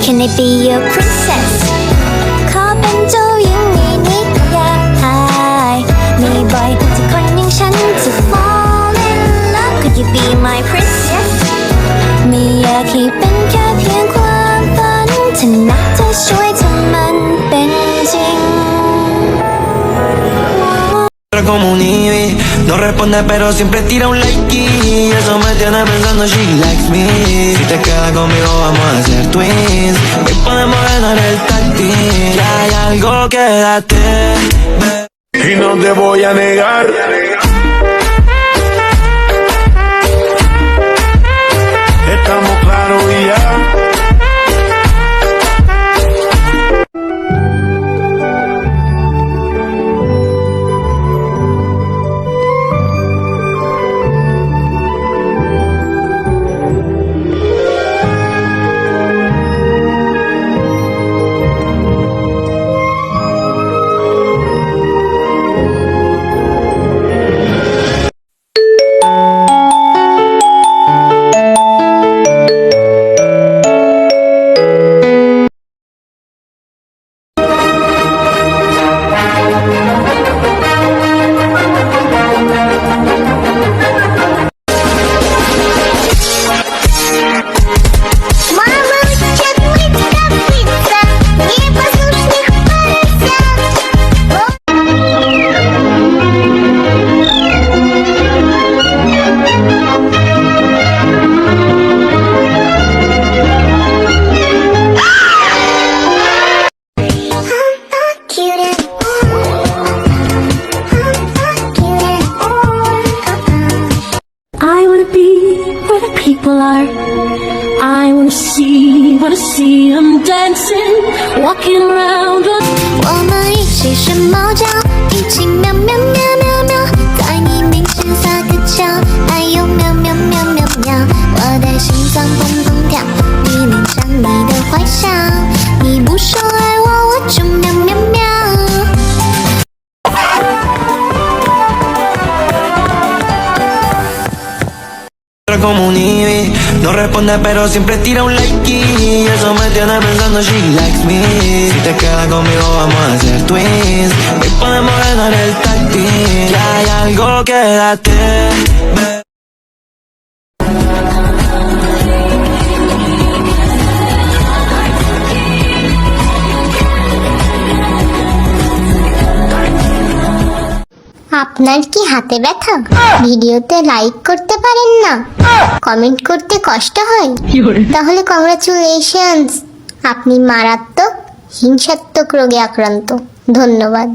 Can I be your princess? ขอเป็นเจ้าหญิงในนิยายมีบ่อยที่คนอย่างฉันจะ fall in love. Could you be my princess? ไม่อยากให้เป็นแค่เพียงความฝันถ้านักจะช่วยทำมันเป็นจริง Como un Ivy, no responde pero siempre tira un like y eso me tiene pensando she likes me. Si te quedas conmigo vamos a hacer twins, hoy podemos ganar el táctil. Ya hay algo, quédate y no te voy a negar. Estamos claros y ya. People are. I wanna see them dancing, walking around. 我们一起学猫叫，一起喵喵喵喵喵，在你面前撒个娇，还有喵喵喵喵喵，我的心脏砰砰跳，你恋上你的坏笑，你不说爱我，我就喵喵喵。Como un Ivy, no responde pero siempre tira un like y eso me tiene pensando she likes me. Si te quedas conmigo vamos a hacer twins, hoy podemos ganar el táctil. Ya hay algo, quédate. আপনার কি হাতে ব্যথা? ভিডিওতে like করতে পারেন না, comment করতে কষ্ট হয়? তাহলে কংগ্রাচুলেশনস, আপনি মারাত্মক হিংসাত্মক রোগে আক্রান্ত। ধন্যবাদ।